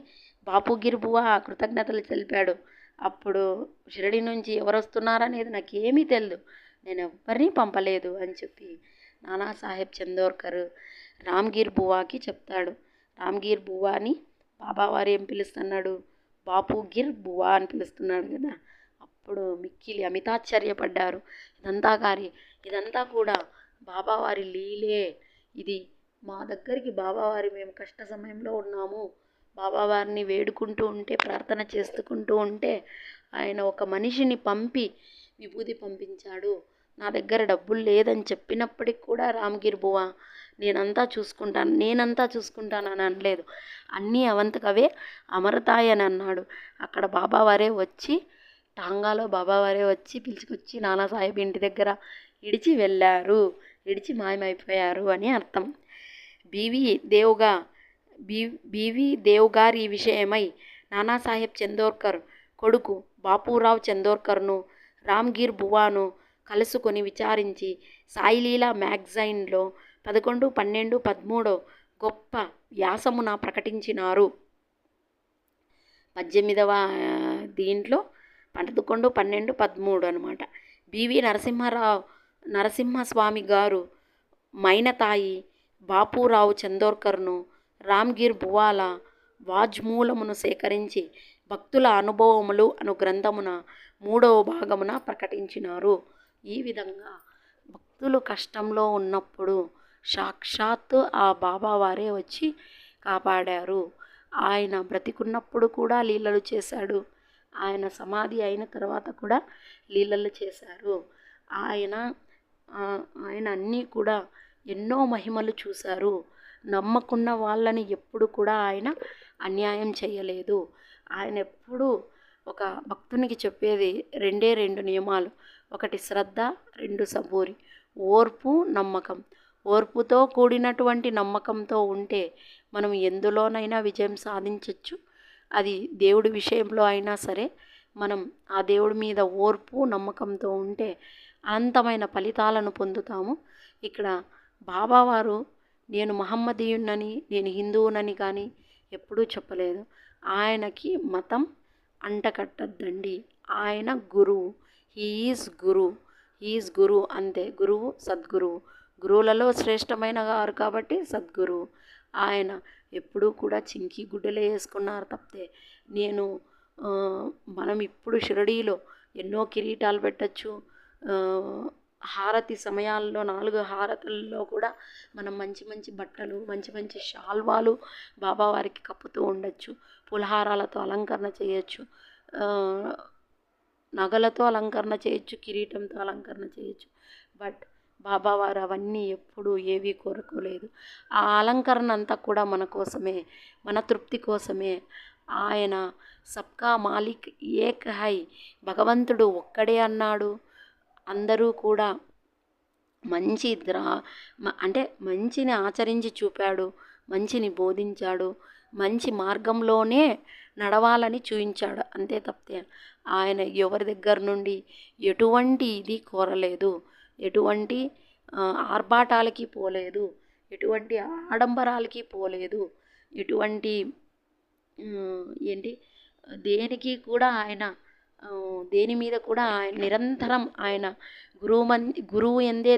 బాపుగిర్ బువా కృతజ్ఞతలు తెలిపాడు. అప్పుడు షిరిడి నుంచి ఎవరు వస్తున్నారనేది నాకేమీ తెలియదు, నేను ఎవ్వరినీ పంపలేదు అని చెప్పి నానాసాహెబ్ చందోర్కర్ రామ్గిర్ బువాకి చెప్తాడు. రామ్గిర్ బువాని బాబావారు ఏం పిలుస్తున్నాడు, బాపుగిర్ బువా అని పిలుస్తున్నాడు కదా. అప్పుడు మిక్కిలి అమితాశ్చర్యపడ్డారు. ఇదంతా కూడా బాబావారి లీలే. ఇది మా దగ్గరికి బాబావారి మేము కష్ట సమయంలో ఉన్నాము, బాబావారిని వేడుకుంటూ ఉంటే, ప్రార్థన చేసుకుంటూ ఉంటే ఆయన ఒక మనిషిని పంపి విభూది పంపించాడు. నా దగ్గర డబ్బులు లేదని చెప్పినప్పటికి కూడా రామ్గిర్ బువా నేనంతా చూసుకుంటాను అని అనలేదు. అన్నీ అవంతకవే అమరతాయని అన్నాడు. అక్కడ బాబావారే వచ్చి, టాంగాలో బాబావారే వచ్చి పిలుచుకొచ్చి నానాసాహెబ్ ఇంటి దగ్గర ఇడిచి మాయమైపోయారు అని అర్థం. బీవీ దేవ్గారి విషయమై నానాసాహెబ్ చందోర్కర్ కొడుకు బాపురావ్ చందోర్కర్ను రామ్గిర్ బువాను కలుసుకొని విచారించి సాయిలీలా మ్యాగజైన్లో 11, 12, 13 గొప్ప వ్యాసమున ప్రకటించినారు. 18వ దీంట్లో 11, 12, 13 అనమాట. బివి నరసింహస్వామి గారు మైనతాయి బాపురావు చందోర్కర్ను రామ్గిర్ బువాల వాజ్మూలమును సేకరించి భక్తుల అనుభవములు అను గ్రంథమున 3వ భాగమున ప్రకటించినారు. ఈ విధంగా భక్తులు కష్టంలో ఉన్నప్పుడు సాక్షాత్తు ఆ బాబావారే వచ్చి కాపాడారు. ఆయన బ్రతికున్నప్పుడు కూడా లీలలు చేశాడు, ఆయన సమాధి అయిన తర్వాత కూడా లీలలు చేశారు. ఆయన అన్నీ కూడా ఎన్నో మహిమలు చూశారు. నమ్మకున్న వాళ్ళని ఎప్పుడు కూడా ఆయన అన్యాయం చేయలేదు. ఆయన ఎప్పుడూ ఒక భక్తునికి చెప్పేది 2 నియమాలు. 1 శ్రద్ధ, 2 సబూరి, ఓర్పు, నమ్మకం. ఓర్పుతో కూడినటువంటి నమ్మకంతో ఉంటే మనం ఎందులోనైనా విజయం సాధించవచ్చు. అది దేవుడి విషయంలో అయినా సరే, మనం ఆ దేవుడి మీద ఓర్పు, నమ్మకంతో ఉంటే అనంతమైన ఫలితాలను పొందుతాము. ఇక్కడ బాబావారు నేను మహమ్మదీయునని, నేను హిందువునని కానీ ఎప్పుడూ చెప్పలేదు. ఆయనకి మతం అంటకట్టద్దండి. ఆయన గురువు, హీఈస్ గురువు అంతే. గురువు, సద్గురువు, గురువులలో శ్రేష్టమైన వారు కాబట్టి సద్గురువు. ఆయన ఎప్పుడూ కూడా చింకి గుడ్డలే వేసుకున్నారు తప్పితే మనం ఇప్పుడు షిరిడీలో ఎన్నో కిరీటాలు పెట్టచ్చు. హారతి సమయాల్లో 4 హారతుల్లో కూడా మనం మంచి మంచి బట్టలు, మంచి మంచి శాల్వాలు బాబావారికి కప్పుతూ ఉండొచ్చు. పులహారాలతో అలంకరణ చేయొచ్చు, నగలతో అలంకరణ చేయొచ్చు, కిరీటంతో అలంకరణ చేయొచ్చు. బట్ బాబావారు అవన్నీ ఎప్పుడూ ఏవీ కోరుకోలేదు. ఆ అలంకరణ అంతా కూడా మన కోసమే, మన తృప్తి కోసమే. ఆయన సబ్కా మాలిక్ ఏక్ హై, భగవంతుడు ఒక్కడే అన్నాడు. అందరూ కూడా మంచిని ఆచరించి చూపాడు, మంచిని బోధించాడు, మంచి మార్గంలోనే నడవాలని చూయించాడు. అంతే తప్పితే ఆయన ఎవరి దగ్గర నుండి ఎటువంటి ఇది కోరలేదు, ఎటువంటి ఆర్భాటాలకి పోలేదు, ఎటువంటి ఆడంబరాలకి పోలేదు, ఎటువంటి దేనికి కూడా ఆయన దేని మీద కూడా ఆయన నిరంతరం ఆయన గురువు ఎందే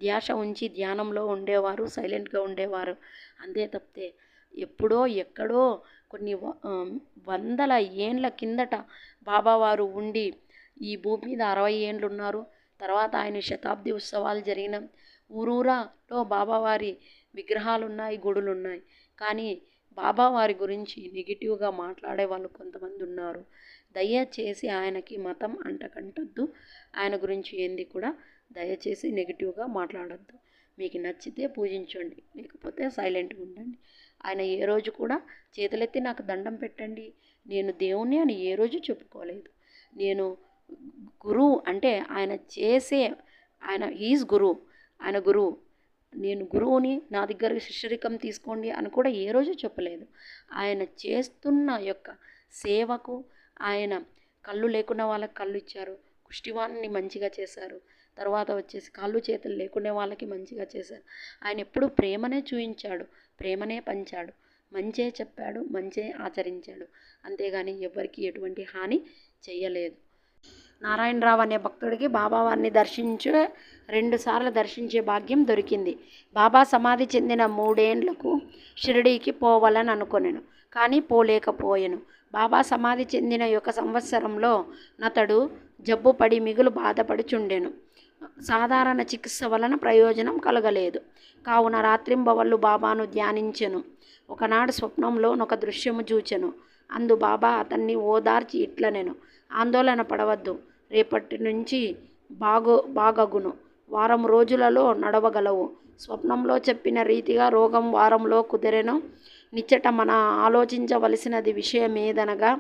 ధ్యాస ఉంచి ధ్యానంలో ఉండేవారు, సైలెంట్గా ఉండేవారు. అంతే తప్పితే ఎప్పుడో ఎక్కడో కొన్ని వందల ఏండ్ల కిందట బాబావారు ఉండి ఈ భూమి మీద 60 ఏండ్లు ఉన్నారు. తర్వాత ఆయన శతాబ్ది ఉత్సవాలు జరిగిన ఊరూరాలో బాబావారి విగ్రహాలు ఉన్నాయి, గుడులు ఉన్నాయి. కానీ బాబావారి గురించి నెగిటివ్గా మాట్లాడే వాళ్ళు కొంతమంది ఉన్నారు. దయచేసి ఆయనకి మతం అంటకంటద్దు. ఆయన గురించి ఏంది కూడా దయచేసి నెగిటివ్గా మాట్లాడద్దు. మీకు నచ్చితే పూజించండి, లేకపోతే సైలెంట్గా ఉండండి. ఆయన ఏ రోజు కూడా చేతులెత్తి నాకు దండం పెట్టండి, నేను దేవుణ్ణి అని ఏ రోజు చెప్పుకోలేదు. నేను గురువు అంటే ఆయన ఈజ్ గురువు, ఆయన గురువు. నేను గురువుని, నా దగ్గర శిష్యరికం తీసుకోండి అని కూడా ఏ రోజు చెప్పలేదు. ఆయన చేస్తున్న యొక్క సేవకు ఆయన కళ్ళు లేకున్న వాళ్ళకి కళ్ళు ఇచ్చారు, కుష్టివాణ్ణి మంచిగా చేశారు, తర్వాత వచ్చేసి కాళ్ళు చేతులు లేకునే వాళ్ళకి మంచిగా చేశారు. ఆయన ఎప్పుడూ ప్రేమనే చూయించాడు, ప్రేమనే పంచాడు, మంచే చెప్పాడు, మంచే ఆచరించాడు. అంతేగాని ఎవరికి ఎటువంటి హాని చెయ్యలేదు. నారాయణరావు అనే భక్తుడికి బాబావారిని దర్శించే 2 సార్లు దర్శించే భాగ్యం దొరికింది. బాబా సమాధి చెందిన 3 ఏండ్లకు షిరిడీకి పోవాలని అనుకొనెను, కానీ పోలేకపోయెను. బాబా సమాధి చెందిన 1 సంవత్సరంలో నతడు జబ్బుపడి మిగులు బాధపడుచుండెను. సాధారణ చికిత్స వలన ప్రయోజనం కలగలేదు. కావున రాత్రింబవళ్ళు బాబాను ధ్యానించెను. ఒకనాడు స్వప్నంలోనొక దృశ్యము చూచెను. అందు బాబా అతన్ని ఓదార్చి ఇట్లనెను, ఆందోళన పడవద్దు, రేపటి నుంచి బాగగును, వారం రోజులలో నడవగలవు. స్వప్నంలో చెప్పిన రీతిగా రోగం వారంలో కుదిరెను. నిచ్చట మన ఆలోచించవలసినది విషయమేదనగా,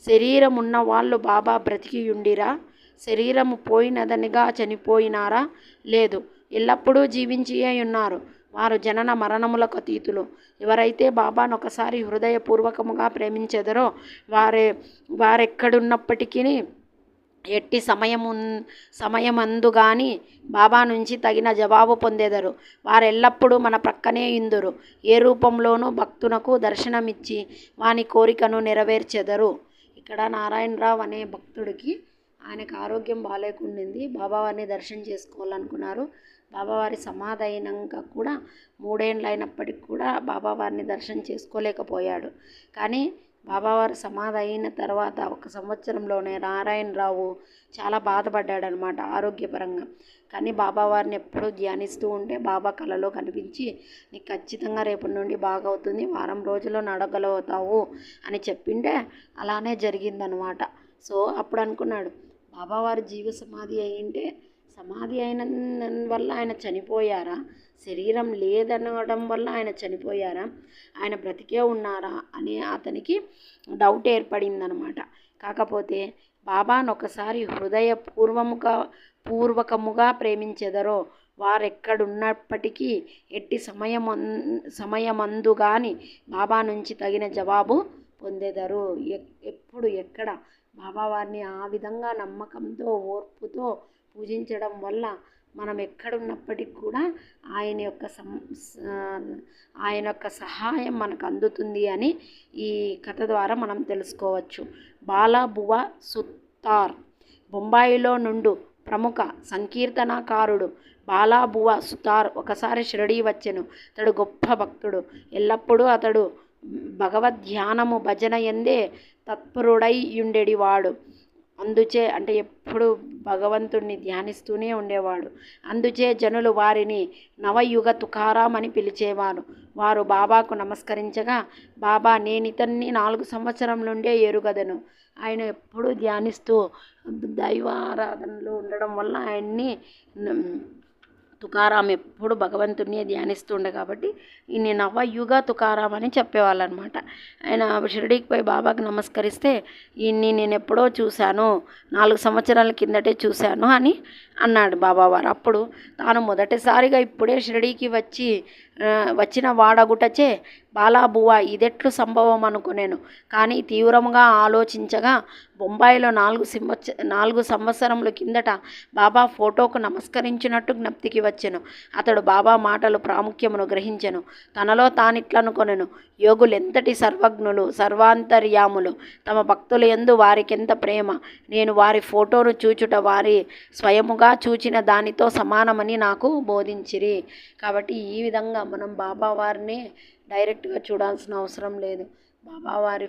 శరీరమున్న వాళ్ళు బాబా బ్రతికియుండిరా, శరీరము పోయినదనిగా చనిపోయినారా? లేదు, ఎల్లప్పుడూ జీవించియే ఉన్నారు. వారు జనన మరణములకు అతీతులు. ఎవరైతే బాబాను ఒకసారి హృదయపూర్వకముగా ప్రేమించెదరో వారెక్కడున్నప్పటికీ ఎట్టి సమయమందు గాని బాబా నుంచి తగిన జవాబు పొందెదరు. వారెల్లప్పుడూ మన ప్రక్కనే ఇందురు. ఏ రూపంలోనూ భక్తునకు దర్శనమిచ్చి వాని కోరికను నెరవేర్చెదరు. ఇక్కడ నారాయణరావు అనే భక్తుడికి ఆయనకు ఆరోగ్యం బాగాలేకుండింది. బాబావారిని దర్శనం చేసుకోవాలనుకున్నారు. బాబావారి సమాధి అయినాక కూడా 3 ఏండ్లు అయినప్పటికి కూడా బాబావారిని దర్శనం చేసుకోలేకపోయాడు. కానీ బాబావారు సమాధి అయిన తర్వాత 1 సంవత్సరంలోనే నారాయణరావు చాలా బాధపడ్డాడనమాట ఆరోగ్యపరంగా. కానీ బాబావారిని ఎప్పుడూ ధ్యానిస్తూ ఉంటే బాబా కలలో కనిపించి, నీకు ఖచ్చితంగా రేపటి నుండి బాగవుతుంది, వారం రోజుల్లో నడగలుగుతావు అని చెప్పింటే అలానే జరిగిందనమాట. సో అప్పుడు అనుకున్నాడు, బాబావారి జీవ సమాధి అయింటే సమాధి అయిన వల్ల ఆయన చనిపోయారా, శరీరం లేదనడం వల్ల ఆయన చనిపోయారా, ఆయన బ్రతికే ఉన్నారా అని అతనికి డౌట్ ఏర్పడిందనమాట. కాకపోతే బాబాను ఒకసారి పూర్వకముగా ప్రేమించెదరో వారెక్కడున్నప్పటికీ ఎట్టి సమయమందు గాని బాబా నుంచి తగిన జవాబు పొందెదరు. ఎప్పుడు ఎక్కడ బాబావారిని ఆ విధంగా నమ్మకంతో ఓర్పుతో పూజించడం వల్ల మనం ఎక్కడున్నప్పటికి కూడా ఆయన యొక్క సహాయం మనకు అందుతుంది అని ఈ కథ ద్వారా మనం తెలుసుకోవచ్చు. బాలాబువా సుతార్ బొంబాయిలో నుండు ప్రముఖ సంకీర్తనకారుడు బాలాబువా సుతార్ ఒకసారి షిరిడీ వచ్చెను. అతడు గొప్ప భక్తుడు. ఎల్లప్పుడూ అతడు భగవద్ధ్యానము భజన ఎందే తత్పరుడై ఉండేవాడు. అందుచే అంటే ఎప్పుడు భగవంతుడిని ధ్యానిస్తూనే ఉండేవాడు. అందుచే జనులు వారిని నవయుగ తుకారాం అని పిలిచేవారు. వారు బాబాకు నమస్కరించగా, బాబా నేనితన్ని 4 సంవత్సరం నుండే ఎరుగదను. ఆయన ఎప్పుడూ ధ్యానిస్తూ దైవారాధనలో ఉండడం వల్ల ఆయన్ని తుకారాం ఎప్పుడు భగవంతుడిని ధ్యానిస్తుండే కాబట్టి ఈయన నవయుగ తుకారాం అని చెప్పేవాళ్ళు అనమాట. ఆయన షిరిడీకి పోయి బాబాకి నమస్కరిస్తే, ఈయన్ని నేను ఎప్పుడో చూశాను, 4 సంవత్సరాల కిందటే చూశాను అని అన్నాడు బాబావారు. అప్పుడు తాను మొదటిసారిగా ఇప్పుడే షిరిడీకి వచ్చిన వాడగుటచే బాలాబువా ఇదెట్లు సంభవం అనుకునేను. కానీ తీవ్రంగా ఆలోచించగా బొంబాయిలో 4 సంవత్సరముల కిందట బాబా ఫోటోకు నమస్కరించినట్టు జ్ఞప్తికి వచ్చెను. అతడు బాబా మాటలు ప్రాముఖ్యమును గ్రహించెను. తనలో తానిట్లనుకొనెను, యోగులెంతటి సర్వజ్ఞులు, సర్వాంతర్యాములు, తమ భక్తుల యందు వారికెంత ప్రేమ, నేను వారి ఫోటోను చూచుట వారి స్వయముగా చూచిన దానితో సమానమని నాకు బోధించిరి. కాబట్టి ఈ విధంగా మనం బాబావారిని డైరెక్ట్గా చూడాల్సిన అవసరం లేదు. బాబావారి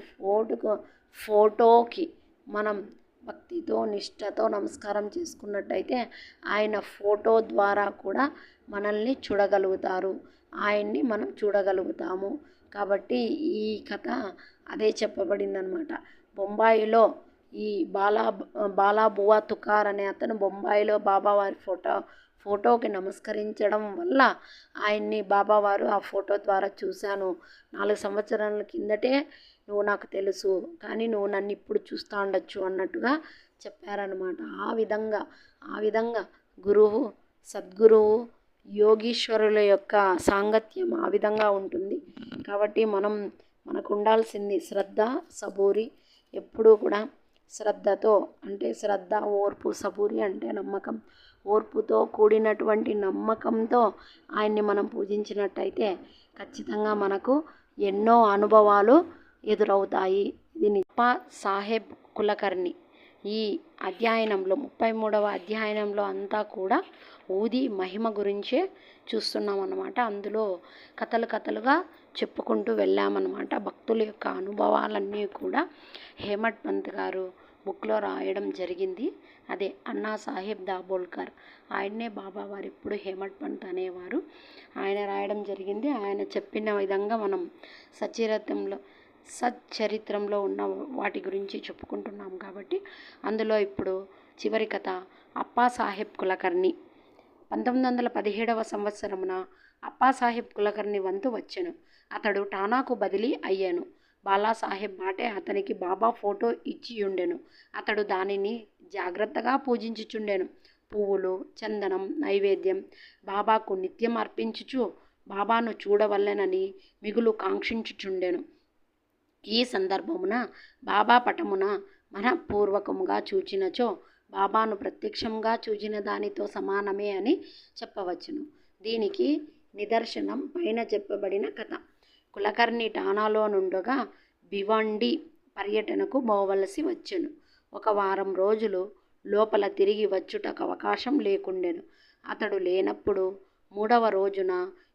ఫోటోకి మనం భక్తితో నిష్ఠతో నమస్కారం చేసుకున్నట్టయితే ఆయన ఫోటో ద్వారా కూడా మనల్ని చూడగలుగుతారు, ఆయన్ని మనం చూడగలుగుతాము. కాబట్టి ఈ కథ అదే చెప్పబడిందనమాట. బొంబాయిలో ఈ బాలాబువా తుకార్ అనే అతను బొంబాయిలో బాబావారి ఫోటోకి నమస్కరించడం వల్ల ఆయన్ని బాబావారు ఆ ఫోటో ద్వారా చూశాను, 4 సంవత్సరాల కిందటే నువ్వు నాకు తెలుసు, కానీ నువ్వు నన్ను ఇప్పుడు చూస్తూ ఉండొచ్చు అన్నట్టుగా చెప్పారనమాట. ఆ విధంగా గురువు, సద్గురువు, యోగీశ్వరుల యొక్క సాంగత్యం ఆ విధంగా ఉంటుంది. కాబట్టి మనకు ఉండాల్సింది శ్రద్ధ, సబూరి, ఎప్పుడూ కూడా శ్రద్ధతో, అంటే శ్రద్ధ, ఓర్పు, సబూరి అంటే నమ్మకం, ఓర్పుతో కూడినటువంటి నమ్మకంతో ఆయన్ని మనం పూజించినట్టయితే ఖచ్చితంగా మనకు ఎన్నో అనుభవాలు ఎదురవుతాయి. ఇది అప్పా సాహెబ్ కులకర్ణి. ఈ అధ్యయనంలో 33వ అధ్యయనంలో అంతా కూడా ఊది మహిమ గురించే చూస్తున్నాం అన్నమాట. అందులో కథలుగా చెప్పుకుంటూ వెళ్ళామన్నమాట. భక్తుల యొక్క అనుభవాలన్నీ కూడా హేమట్ పంత్ గారు బుక్లో రాయడం జరిగింది. అదే అన్నా సాహెబ్ దాబోల్కర్, ఆయన్నే బాబావారు ఎప్పుడు హేమట్ పంత్ అనేవారు. ఆయన రాయడం జరిగింది. ఆయన చెప్పిన విధంగా మనం సచ్చరిత్రంలో ఉన్న వాటి గురించి చెప్పుకుంటున్నాం కాబట్టి అందులో ఇప్పుడు చివరి కథ అప్పా సాహెబ్ కులకర్ణి. 1917వ సంవత్సరమున అప్పాసాహెబ్ కులకర్ణి వంతు వచ్చెను. అతడు ఠానాకు బదిలీ అయ్యాను. బాలాసాహెబ్ బాటే అతనికి బాబా ఫోటో ఇచ్చియుండెను. అతడు దానిని జాగ్రత్తగా పూజించుచుండెను. పువ్వులు, చందనం, నైవేద్యం బాబాకు నిత్యం అర్పించుచు బాబాను చూడవలెనని మిగులు కాంక్షించుచుండెను. ఈ సందర్భమున బాబా పటమున మనఃపూర్వకముగా చూచినచో బాబాను ప్రత్యక్షంగా చూచిన దానితో సమానమే అని చెప్పవచ్చును. దీనికి నిదర్శనం పైన చెప్పబడిన కథ. కులకర్ణి ఠానాలో నుండగా భివండి పర్యటనకు పోవలసి వచ్చెను. 1 వారం రోజులు లోపల తిరిగి వచ్చుటకు అవకాశం లేకుండెను. అతడు లేనప్పుడు 3వ రోజున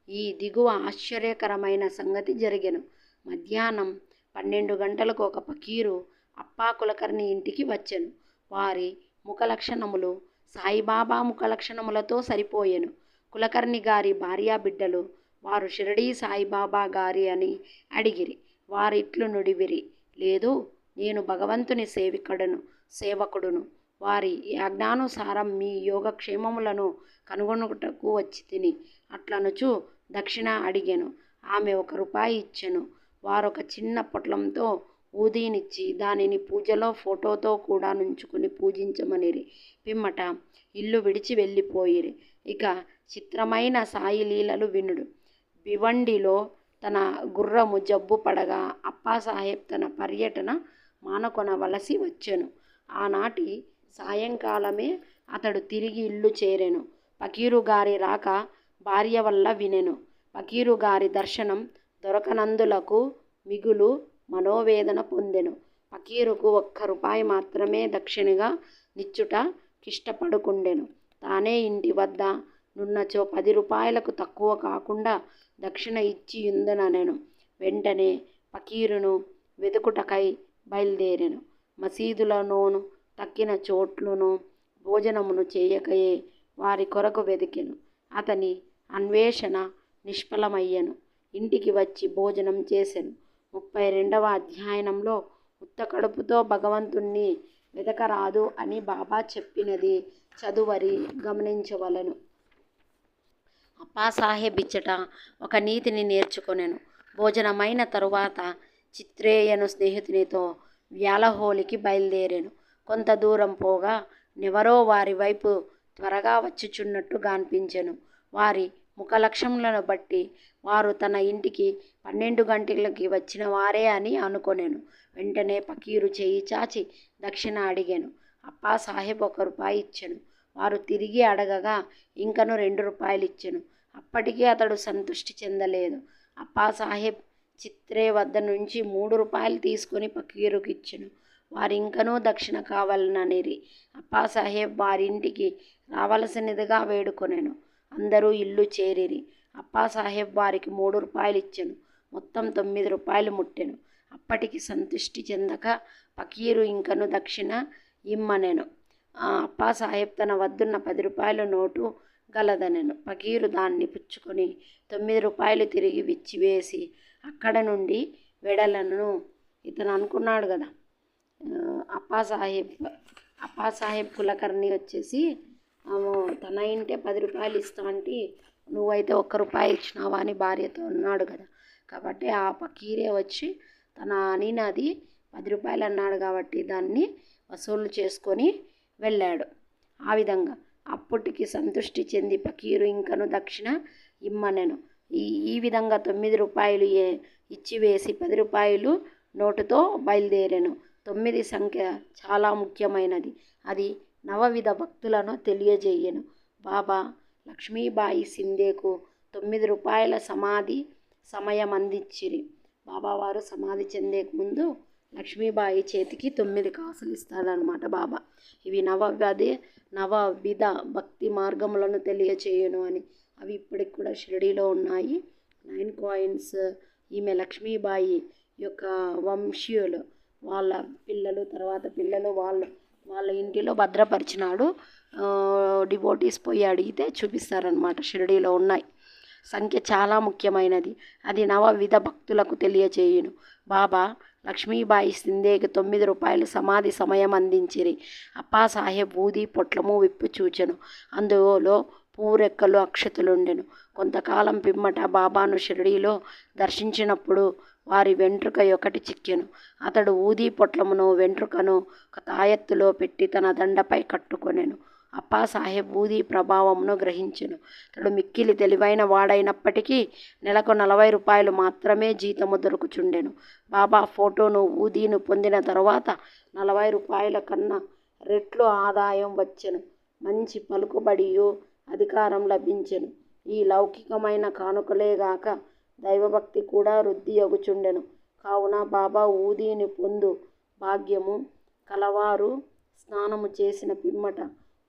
ఈ దిగువ ఆశ్చర్యకరమైన సంగతి జరిగెను. మధ్యాహ్నం 12 గంటలకు ఒక ఫకీరు అప్పా కులకర్ణి ఇంటికి వచ్చెను. వారి ముఖలక్షణములు సాయిబాబా ముఖలక్షణములతో సరిపోయెను. కులకర్ణి గారి భార్యాబిడ్డలు వారు షిరిడీ సాయిబాబా గారి అని అడిగిరి. వారిట్లు నుడివిరి, లేదు, నేను భగవంతుని సేవకుడును. వారి యాజ్ఞానుసారం మీ యోగక్షేమములను కనుగొనుటకు వచ్చి తిని అట్లనుచు దక్షిణ అడిగెను. ఆమె 1 రూపాయి ఇచ్చెను. వారొక చిన్న పొట్లంతో ఊదీనిచ్చి దానిని పూజలో ఫోటోతో కూడా నుంచుకుని పూజించమనిరి. పిమ్మట ఇల్లు విడిచి వెళ్ళిపోయిరి. ఇక చిత్రమైన సాయి లీలలు వినుడు. భివండిలో తన గుర్రము జబ్బు పడగా అప్పాసాహెబ్ తన పర్యటన మానుకొనవలసి వచ్చెను. ఆనాటి సాయంకాలమే అతడు తిరిగి ఇల్లు చేరెను. ఫకీరు గారి రాక భార్య వల్ల వినెను. ఫకీరు గారి దర్శనం దొరకనందులకు మిగులు మనోవేదన పొందెను. ఫకీరుకు 1 రూపాయి మాత్రమే దక్షిణగా నిచ్చుట కిష్టపడుకుండెను. తానే ఇంటి వద్ద నున్నచో 10 రూపాయలకు తక్కువ కాకుండా దక్షిణ ఇచ్చియుందుననెను. వెంటనే ఫకీరును వెదుకుటకై బయలుదేరెను. మసీదులలోను తక్కిన చోట్లును భోజనమును చేయకయే వారి కొరకు వెదికెను. అతని అన్వేషణ నిష్ఫలమయ్యెను. ఇంటికి వచ్చి భోజనం చేసెను. 32వ అధ్యయనంలో ఉత్త కడుపుతో భగవంతుణ్ణి వెదకరాదు అని బాబా చెప్పినది చదువరి గమనించవలెను. అప్పాసాహెబ్ ఇచ్చట ఒక నీతిని నేర్చుకొనెను. భోజనమైన తరువాత చిత్రేయను స్నేహితునితో వ్యాలహోలికి బయలుదేరెను. కొంత దూరం పోగా నెవరో వారి వైపు త్వరగా వచ్చుచున్నట్టు గాన్పించెను. వారి ముఖలక్షణములను బట్టి వారు తన ఇంటికి 12 గంటలకి వచ్చిన వారే అని అనుకొనెను. వెంటనే ఫకీరు చేయి చాచి దక్షిణ అడిగెను. అప్పాసాహెబ్ 1 రూపాయి ఇచ్చెను. వారు తిరిగి అడగగా ఇంకను 2 రూపాయలు ఇచ్చెను. అప్పటికీ అతడు సంతృష్టి చెందలేదు. అప్పాసాహెబ్ చిత్రే వద్ద నుంచి 3 రూపాయలు తీసుకుని ఫకీరుకి ఇచ్చెను. వారింకనూ దక్షిణ కావాలననిరి. అప్పాసాహెబ్ వారింటికి రావలసినదిగా వేడుకొనెను. అందరూ ఇల్లు చేరిరి. అప్పాసాహెబ్ వారికి 3 రూపాయలు ఇచ్చెను. మొత్తం 9 రూపాయలు ముట్టెను. అప్పటికి సంతృష్టి చెందక ఫకీరు ఇంకను దక్షిణ ఇమ్మనెను. అప్పాసాహెబ్ తన వద్దున్న 10 రూపాయల నోటు గలదనెను. ఫకీరు దాన్ని పుచ్చుకొని 9 రూపాయలు తిరిగి విచ్చివేసి అక్కడ నుండి వెడలను. ఇతను అనుకున్నాడు కదా, అప్పాసాహెబ్ కులకర్ణి వచ్చేసి తన ఇంటే 10 రూపాయలు ఇస్తా అంటే నువ్వైతే 1 రూపాయి ఇచ్చినావా అని భార్యతో అన్నాడు కదా. కాబట్టి ఆ ఫకీరే వచ్చి తన అనినది 10 రూపాయలు అన్నాడు కాబట్టి దాన్ని వసూలు చేసుకొని వెళ్ళాడు. ఆ విధంగా అప్పటికి సంతృష్టి చెంది ఫకీరు ఇంకను దక్షిణ ఇమ్మనెను. ఈ విధంగా 9 రూపాయలు ఇచ్చివేసి 10 రూపాయలు నోటుతో బయలుదేరెను. 9 సంఖ్య చాలా ముఖ్యమైనది. అది నవవిధ భక్తులను తెలియజేయను. బాబా లక్ష్మీబాయి సింధేకు 9 రూపాయల సమాధి సమయం అందించిరి. బాబావారు సమాధి చెందేకు ముందు లక్ష్మీబాయి చేతికి 9 కాసులు ఇస్తాడనమాట బాబా. ఇవి నవవిధ భక్తి మార్గములను తెలియచేయను అని. అవి ఇప్పటికి కూడా షిరిడీలో ఉన్నాయి. 9 కాయిన్స్. ఈమె లక్ష్మీబాయి యొక్క వంశీయులు, వాళ్ళ పిల్లలు, తర్వాత పిల్లలు వాళ్ళ ఇంటిలో భద్రపరిచినాడు. డివోటీస్ పోయి అడిగితే చూపిస్తారనమాట. షిరిడీలో ఉన్నాయి. సంఖ్య చాలా ముఖ్యమైనది. అది నవవిధ భక్తులకు తెలియచేయును. బాబా లక్ష్మీబాయి సింధేకి 9 రూపాయలు సమాధి సమయం అందించిరి. అప్పాసాహెబ్ ఊది పొట్లము విప్పు చూచెను. అందులో పూరెక్కలు అక్షతులుండెను. కొంతకాలం పిమ్మట బాబాను షిరిడీలో దర్శించినప్పుడు వారి వెంట్రుక ఒకటి చిక్కెను. అతడు ఊది పొట్లమును వెంట్రుకను ఒక తాయెత్తులో పెట్టి తన దండపై కట్టుకొనెను. అప్పాసాహెబ్ ఊది ప్రభావమును గ్రహించెను. అతడు మిక్కిలి తెలివైన వాడైనప్పటికీ నెలకు 40 రూపాయలు మాత్రమే జీతము దొరుకుచుండెను. బాబా ఫోటోను ఊదీను పొందిన తరువాత 40 రూపాయల కన్నా రెట్లు ఆదాయం వచ్చెను. మంచి పలుకుబడియు అధికారం లభించెను. ఈ లౌకికమైన కానుకలేగాక దైవభక్తి కూడా వృద్ధి అగుచుండెను. కావున బాబా ఊదీని పొందు భాగ్యము కలవారు స్నానము చేసిన పిమ్మట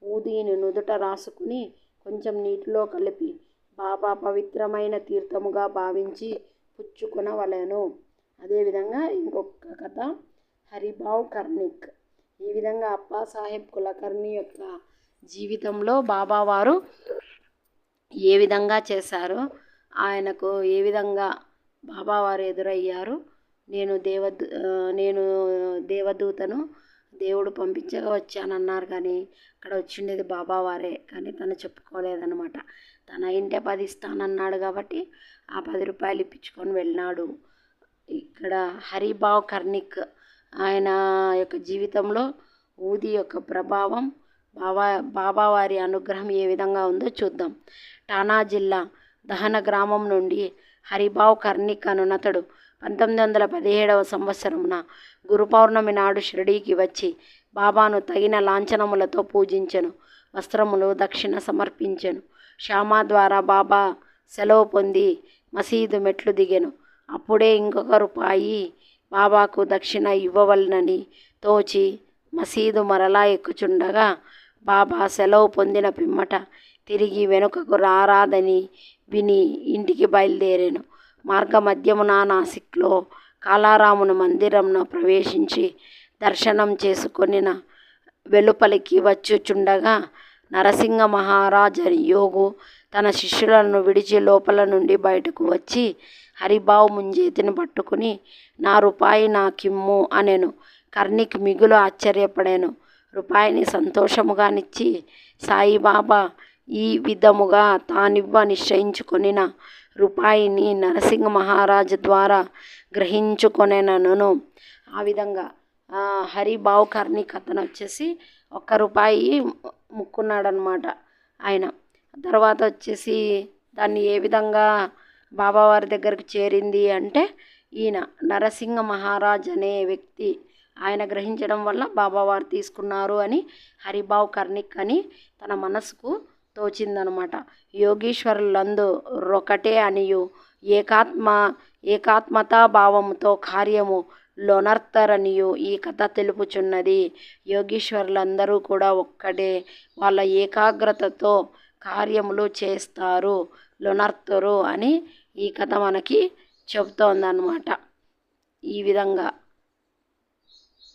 ఊదీని నుదుట రాసుకుని కొంచెం నీటిలో కలిపి బాబా పవిత్రమైన తీర్థముగా భావించి పుచ్చుకొనవలెను. అదేవిధంగా ఇంకొక కథ, హరిభావ్ కర్ణిక్. ఈ విధంగా అప్పాసాహెబ్ కులకర్ణి యొక్క జీవితంలో బాబావారు ఏ విధంగా చేశారో, ఆయనకు ఏ విధంగా బాబావారు ఎదురయ్యారు. నేను దేవదూతను దేవుడు పంపించగా వచ్చానన్నారు, కానీ అక్కడ వచ్చిండేది బాబావారే, కానీ తను చెప్పుకోలేదన్నమాట. తన ఇంటే 10 ఇస్తానన్నాడు కాబట్టి ఆ 10 రూపాయలు ఇప్పించుకొని వెళ్ళినాడు. ఇక్కడ హరిభావ్ కర్ణిక్, ఆయన యొక్క జీవితంలో ఊది యొక్క ప్రభావం, బాబావారి అనుగ్రహం ఏ విధంగా ఉందో చూద్దాం. ఠానా జిల్లా దహన గ్రామం నుండి హరిభావ్ కర్ణిక్ అనునతడు 1917వ సంవత్సరమున గురు పౌర్ణమి నాడు షిరిడీకి వచ్చి బాబాను తగిన లాంఛనములతో పూజించెను. వస్త్రములు దక్షిణ సమర్పించెను. శ్యామా ద్వారా బాబా సెలవు పొంది మసీదు మెట్లు దిగెను. అప్పుడే ఇంకొక రూపాయి బాబాకు దక్షిణ ఇవ్వవలనని తోచి మసీదు మరలా ఎక్కుచుండగా బాబా సెలవు పొందిన పిమ్మట తిరిగి వెనుకకు రారాదని విని ఇంటికి బయలుదేరాను. మార్గ మధ్యమున నాసిక్లో కాలారాముని మందిరంను ప్రవేశించి దర్శనం చేసుకొనిన వెలుపలికి వచ్చుచుండగా నరసింహ మహారాజ్ యోగు తన శిష్యులను విడిచి లోపల నుండి బయటకు వచ్చి హరిభావ్ ముంజేతిని పట్టుకుని, నా రూపాయి నాకిమ్ము అనెను. కర్ణిక్ మిగులు ఆశ్చర్యపడాను. రూపాయిని సంతోషముగానిచ్చి సాయిబాబా ఈ విధముగా తానివ్వ నిశ్చయించుకొనిన రూపాయిని నరసింహ మహారాజు ద్వారా గ్రహించుకొనెనను. ఆ విధంగా హరిభావ్ కర్ణిక్ అతను వచ్చేసి 1 రూపాయి ముక్కున్నాడనమాట ఆయన. తర్వాత వచ్చేసి దాన్ని ఏ విధంగా బాబావారి దగ్గరికి చేరింది అంటే, ఈయన నరసింహ మహారాజ్ అనే వ్యక్తి ఆయన గ్రహించడం వల్ల బాబావారు తీసుకున్నారు అని హరిభావ్ కర్ణిక్ అని తన మనసుకు తోచిందనమాట. యోగీశ్వరులందు రొకటే అనియు ఏకాత్మతా భావముతో కార్యము లొనర్తరనియు ఈ కథ తెలుపుచున్నది. యోగీశ్వరులందరూ కూడా ఒక్కటే, వాళ్ళ ఏకాగ్రతతో కార్యములు చేస్తారు, లొనర్తరు అని ఈ కథ మనకి చెబుతోందన్నమాట. ఈ విధంగా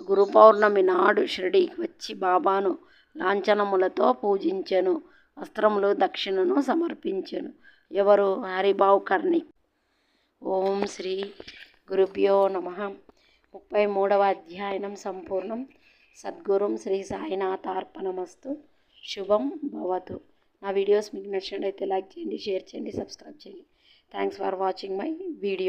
గురు పౌర్ణమి నాడు షిరిడీకి వచ్చి బాబాను లాంఛనములతో పూజించెను. వస్త్రములు దక్షిణను సమర్పించెను. ఎవరు? హరిభావ్ కర్ణిక్. ఓం శ్రీ గురుభ్యో నమః. 33వ అధ్యాయం సంపూర్ణం. సద్గురుం శ్రీ సాయినాథార్పణమస్తు. శుభం భవతు. నా వీడియోస్ మీకు నచ్చినట్లయితే లైక్ చేయండి, షేర్ చేయండి, సబ్స్క్రైబ్ చేయండి. Thanks for watching my video.